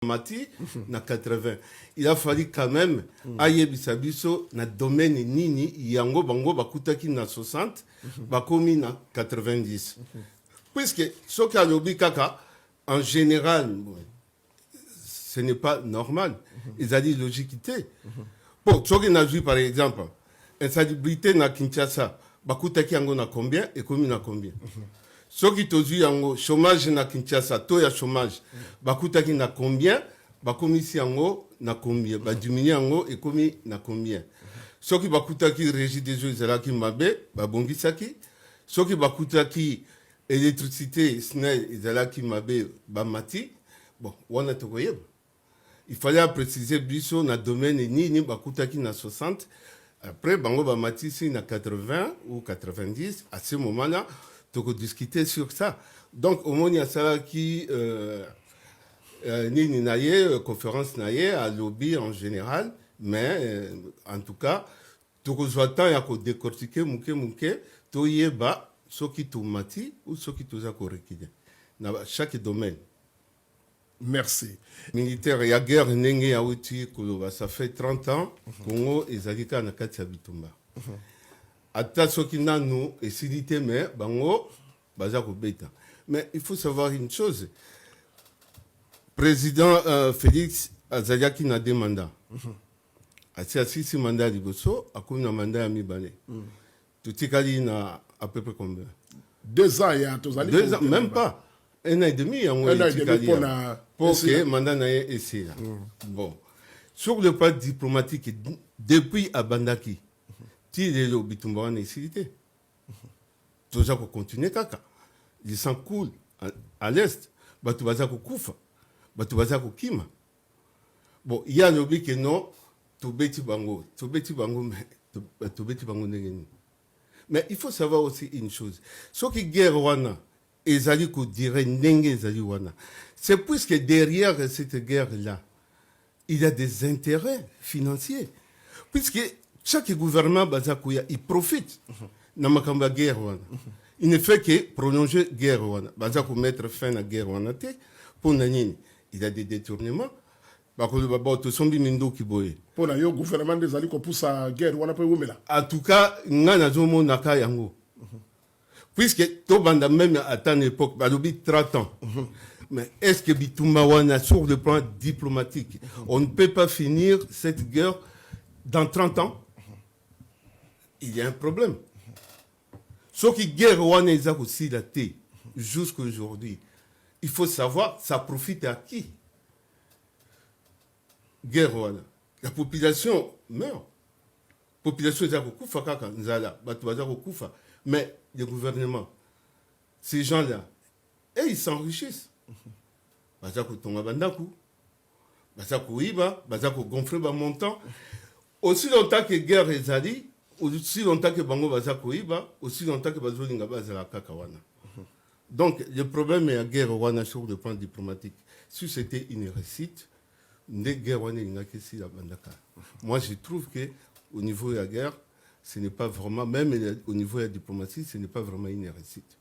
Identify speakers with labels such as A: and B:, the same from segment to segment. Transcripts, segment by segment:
A: Mati, na 80. Il a fallu quand même aye bisabiso na domaine nini yango bango bakutaki na 60 bakomi na 90. Puisque ce qu'a lobi kaka en général ce n'est pas normal. Ils ont dit logiquité. Bon, ce qui n'a vu par exemple insalubrité na Kinshasa bakutaki yango na combien et komi na combien. Ce qui te dit yango chômage na Kinshasa, to ya chômage, bakutaki na combien, bakomisi yango na combien, ba diminuer yango et komi na combien. Ce qui bakutaki régie des eaux ezalaki mabe, ba bongisaki. Ce qui bakutaki électricité SNEL ezalaki mabe, ba mati. Bon, wana to koyeba. Il fallait préciser biso na domaine ni bakutaki na 60. Après bango ba mati si na 80 ou 90 à ce moment-là. Donc, discuter sur ça. Donc, au moins, il y a ça qui, ni naye, conférence naye, à lobby en général, mais en tout cas, tout le temps, il y a que décortiquer, mouké, tout y est bas, ce qui tout mati ou ce qui tout a corrigé. Dans chaque domaine.
B: Merci.
A: Militaire, il y a guerre, n'engue à outil, ça fait 30 ans, Congo et Zalika na Katia Bitumba. Ata soki nanu esilité mais bango baza ko beta. Mais il faut savoir une chose. Président Félix Azaliaki na deux mandats. Ati asisi mandat liboso akomi na mandat ya mibale. Tutikali na à peu près combien?
B: 2 ans ya tozali.
A: 2 ans même pas. 1 an et demi yango etikali. Pour que mandat na ye essayé. Bon. Sur le plan diplomatique depuis Abandaki ti lelo bitumba wana esilité. Toza ko continuer kaka. Il s'en coule à l'est. Batu baza ko kufa. Batu baza ko kima. Bon, il y a l'obli que non, tobeti bango mais tobeti bango ndengeni. Mais il faut savoir aussi une chose. Ce qui guerre wana ezali ko dire ndenge ezali wana. C'est puisque derrière cette guerre là, il y a des intérêts financiers. Puisque chaque gouvernement bazakuya il profite na makamba guerre wana. Il ne fait que prolonger guerre wana. Bazaku mettre fin à la guerre wana te pour nani. Il y a des détournements. Bakolo baba to sombi mindo kiboye.
B: Pour na yo gouvernement des ali ko poussa guerre wana pe wumela.
A: En tout cas, ngana zomo naka yango. Puisque to banda même à tant époque balobi 30 ans. Mais est-ce que Bitumba wana sur le plan diplomatique, on ne peut pas finir cette guerre dans 30 ans? Il y a un problème. Ce qui guerre wana eza aussi la té jusqu'à aujourd'hui. Il faut savoir ça profite à qui? Guerre wana. La population meurt. La population eza kokufa kaka nzala, batu baza kokufa. Mais le gouvernement, ces gens-là, et ils s'enrichissent. Baza kotonga bandaku, baza koiba, baza ko gonfler ba montant. Aussi longtemps que guerre ezali, aussi longtemps que bango baza koiba, aussi longtemps que bazolinga bazala kaka wana. Donc le problème est la guerre wana sur le plan diplomatique. Si c'était une réussite, ne guerre wana inga kesi la bandaka. Moi je trouve que au niveau de la guerre, ce n'est pas vraiment, même au niveau de la diplomatie, ce n'est pas vraiment une réussite.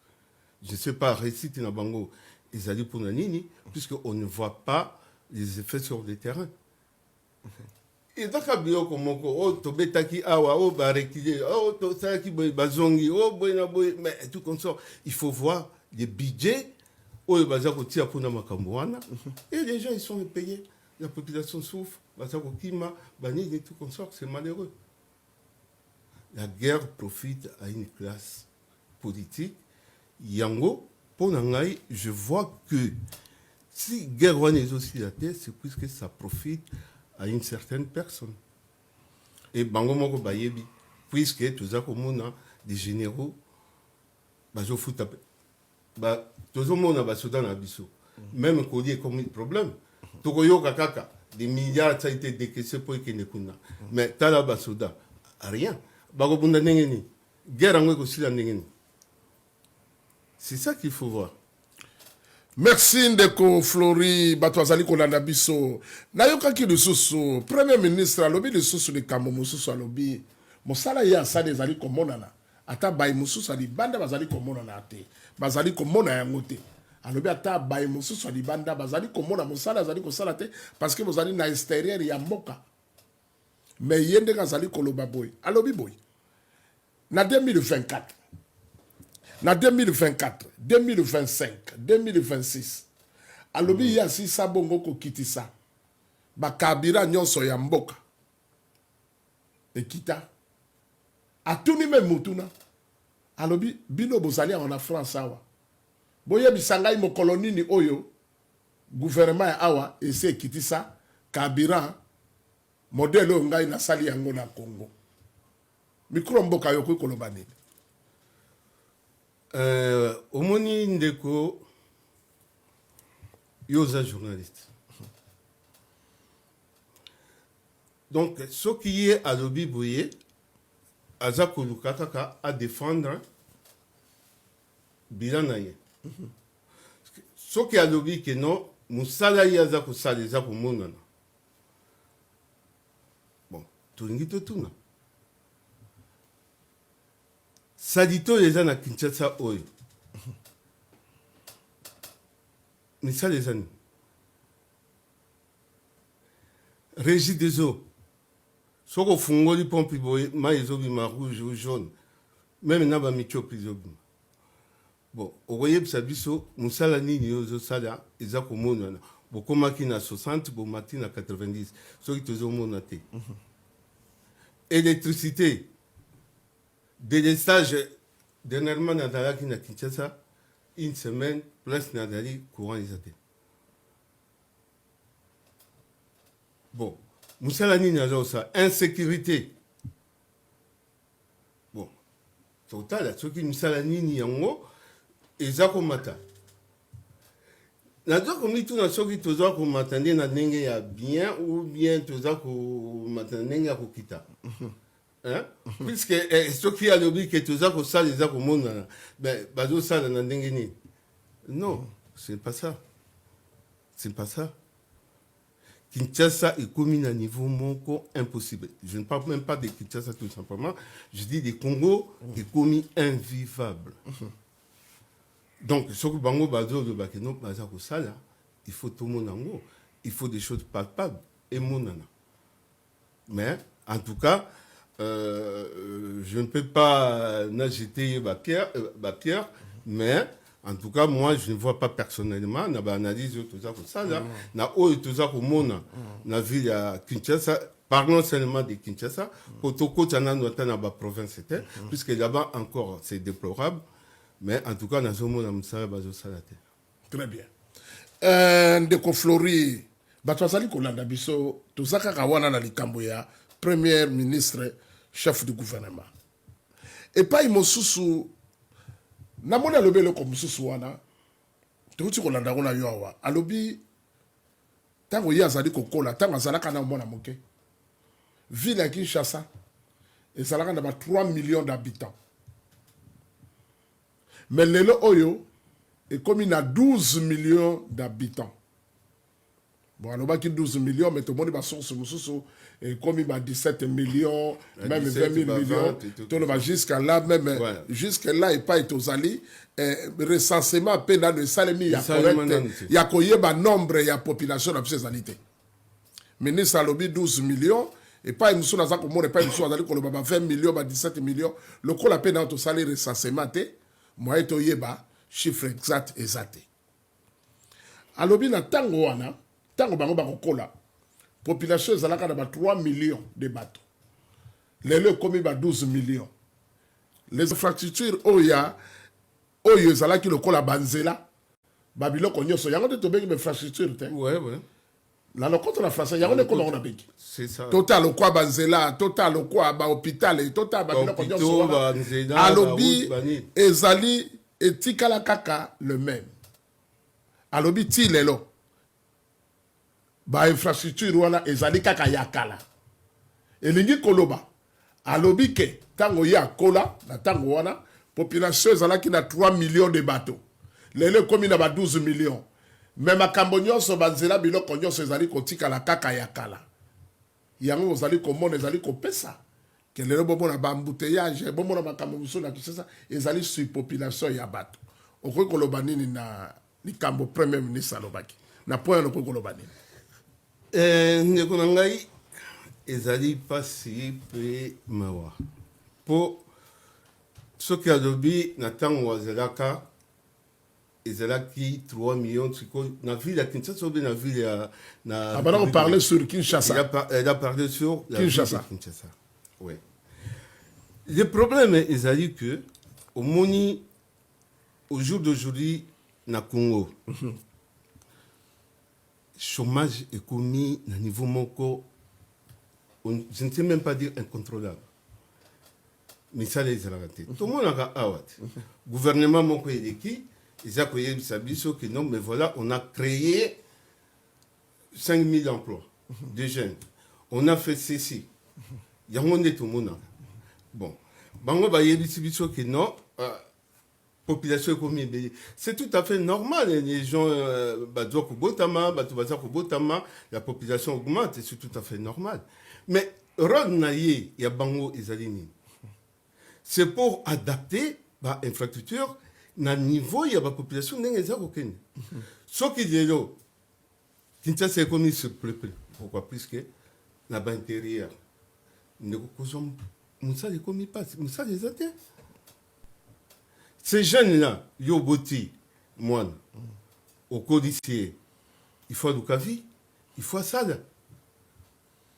A: Je ne sais pas, réussite na bango ezali pour nanini, puisqu'on ne voit pas les effets sur le terrain. Et donc, mais tout comme ça, il faut voir les budgets et les gens ils sont payés, la population souffre, tout comme ça, c'est malheureux. La guerre profite à une classe politique. Yango, pour Nangaï, je vois que si guerre est aussi la tête, c'est puisque ça profite à une certaine personne. Et bango moko bayebi, puisque tous les des généraux, bazo fout tous les basoda na biso. Même qu'on y ait comme problème. Tokoyo kakaka, des milliards ça a été décaissé pour que ne kuna. Mais tala basoda, rien. Bago bunda nengeni, guerre ango aussi la nengeni. C'est ça qu'il faut voir.
B: Merci Ndeko Flori Batouazali Kolanda Biso. Nayoka ki lisusu, Premier ministre alobi lisusu de Kambo mususu alobi. Mosala ya sa des ali komonana. Ata bay mususu ali banda bazali komonana ate. Bazali komona yango te. alobi ata baye mosusu ya libanda bazali komona mosala azali kosala te parce que bozali na extérieur ya mboka mais ye ndenge azali koloba boye alobi boye na 2024 na 2024 2025 2026 alobi ye asisa bongo kokitisa bakabira nyonso ya mboka ekita atuni me mutuna alobi bino bozali awa na France awa boyebisa ngai mokolo nini oyo gouvernement ya awa esi ekitisa kabira modele oyo ngai nasali yango na Congo mikro mboka yo koki koloba nini
A: omoni ndeko yo oza journaliste donc soki ye alobi boye aza koluka kaka a défendre bilan na ye soki alobi ke non mosala ye aza kosala eza komonana bon tolingi totuna salito oyo eza na Kinshasa oyo misala eza nini régie des eaux soki ofungoli pompe boye mai ezobima rouge ou jaune meme na bamiciope ezobima bon okoyebisa biso mosala nini oyo ozosala eza komonana bokomaki na 60 bomati na 90 soki tozomona te électricité délestage dernièrement nazalaki na Kinshasa une semaine presque nazali courant eza te bon mosala nini aza kosala insécurité bon totala soki mosala nini yango eza komata naza komituna soki toza komata nde na ndenge ya bien ou bien toza komata na ndenge ya kokita puisque soki alobi ke toza kosala eza komonana bazosala na ndenge nini non c'est pas ça c'est pas ça Kinshasa est commis à un niveau moko impossible. Je ne parle même pas de Kinshasa tout simplement. Je dis des Congo est commis invivable. Donc, ce que Bango Bazo de Bakeno Bazako Sala, il faut tout mon ango. Il faut des choses palpables et monana. Mais, en tout cas, je ne peux pas n'agiter ma pierre, mais en tout cas, moi, je ne vois pas personnellement, na ba analyse tout ça comme ça là, na o tout ça comme mona, na ville à Kinshasa, parlons seulement de Kinshasa, Kotoko tana na ba province c'était, puisque là-bas encore c'est déplorable, mais en tout cas, na zomo na msala bazo salate.
B: Très bien. Ndeko Flori, batwazali kolanda biso, tozaka kawana na likambo ya premier ministre, chef du gouvernement. Et pas imosusu namoni alobi eloko mosusu wana tokuti kolanda ngo na yo awa alobi ntango ye azali kokola ntango azalaka na mwana moke ville ya Kinshasa ezalaka na ba 3 millions d'habitants mais lelo oyo ekomi na 12 millions d'habitants bon alobaki 12 millions mais tomoni basource mosusu ekomi ba 17 millions même 20 000 millions toloba jusqu'à là même ouais. Jusqu'à là et pas etozali recensement pe na le salemi ya correct ya koyeba nombre ya population na psezalité ministre alobi 12 millions et pas musu na za komona pas musu azali koloba ba 20 millions ba 17 millions le ko la pe na to sali recensement te moi to yeba chiffre exact exact alobi na tango wana tango bango bakokola population ezalaka na ba 3 millions de bateaux lelo komi ba 12 millions les infrastructures oya oyo ezalaki lokola banzela babiloko nyonso yango te tobengi infrastructure te
A: ouais
B: na lokoto na français yango ne koma on a bengi
A: c'est ça
B: total kwa banzela total kwa ba hôpital et total babiloko nyonso alobi ezali etikala kaka le même alobi ti lelo ba infrastructure wana ezali kaka yakala elingi koloba alobi ke tango ya kola na tango wana population ezalaki na 3 millions de bateaux lelo komi na ba 12 millions mais makambo nyonso banzela biloko nyonso ezali kotikala kaka yakala yango ezali komona ezali kopesa ke lelo bomona ba embouteillage bomona makambo muso na Kinshasa ezali surpopulation ya bato okoki koloba nini likambo premier ministre alobaki na point na koloba nini
A: ndeko na ngai ezali pasi mpe mawa mpo soki alobi na ntango azalaka ezalaki 3 millions sikoyo na ville ya Kinshasa obe na ville ya
B: abana parler sur Kinshasa
A: elle a parlé sur la
B: Kinshasa.
A: ville de Kinshasa. Ouais. Le problème ezali que omoni au jour d'aujourd'hui na Congo chômage est commis à niveau moko je ne sais même pas dire incontrôlable. Mais ça les a raté. Tout le monde a awat. Gouvernement moko eleki ils ont créé que non mais voilà on a créé 5000 emplois de jeunes. On a fait ceci. Il y a monde tout le monde. Bon, bango ba yebisi biso que non population comme c'est tout à fait normal les gens bazo ko botama batu baza ko botama la population augmente et c'est tout à fait normal. Mais rod na ye ya bango ezalini. C'est pour adapter ba infrastructure na niveau ya ba population ndenge za kokene. Soki lelo Kinshasa est commis sur peuple. Pourquoi plus que na ba intérieur. Ne kozom musa les commis pas, musa les até. Ces jeunes-là, yo boti, moine, au codicier, il faut du kavi, il faut asada,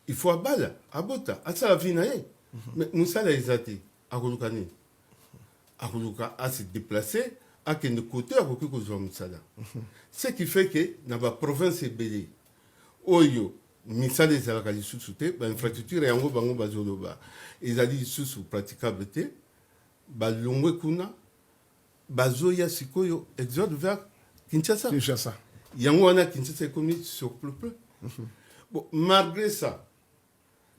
A: il faut abala, abota, asala vinae. Mais nous ça les athées, à Kolukani, à Koluka, à se déplacer, à que de côté, à côté que Moussala. Ce qui fait que dans la province est belée. Oyo, Moussala les alakali sous-souté, l'infrastructure est en haut, bango bazoloba. Ils ont dit sous praticabilité, balongwe kuna. Bazoya sikoyo exode vers Kinshasa.
B: Kinshasa.
A: Yango wana Kinshasa est commis sur peuple. Bon, malgré ça,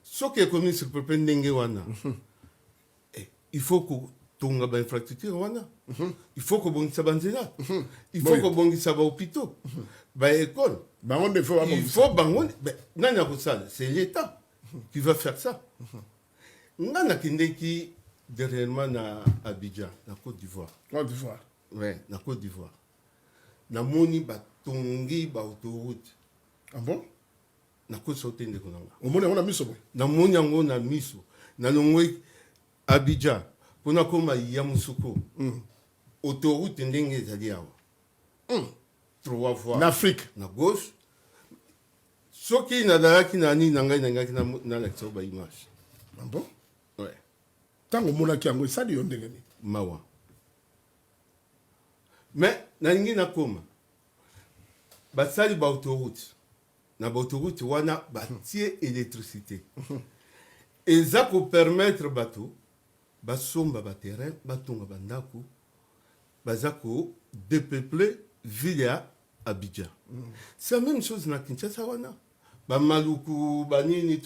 A: ce qui est commis sur peuple ndenge wana, il faut que tonga ba infrastructure wana. Il faut que bongisa banzela. Il faut que bongisa ba hôpitaux, ba école. Il faut bangon. Nana kosala, c'est l'État qui va faire ça. Nana kindeki dernièrement na Abidjan, na Côte d'Ivoire.
B: Côte d'Ivoire.
A: Ouais, na Côte d'Ivoire. Na moni ba tongi ba autoroute.
B: Ah bon?
A: Na ko sauter ndeko nanga.
B: Au moins on a mis ça.
A: Na moni yango na miso. Na longwe Abidjan. Pona koma Yamoussoukro. Autoroute ndenge ezali awa. 3 fois.
B: En Afrique.
A: Na gauche. Soki na dalaki na ni nanga na la ba image.
B: Ah bon?
A: Ouais.
B: Tango mona kiango ça di ondenge ni.
A: Mawa. Mais nalingi na koma. Basali ba autoroute. Na ba autoroute wana batie électricité. Et ça pour permettre bateau basomba ba terrain batonga bandako bazako dépeupler ville ya Abidjan. C'est la même chose na Kinshasa wana. Ba maluku banini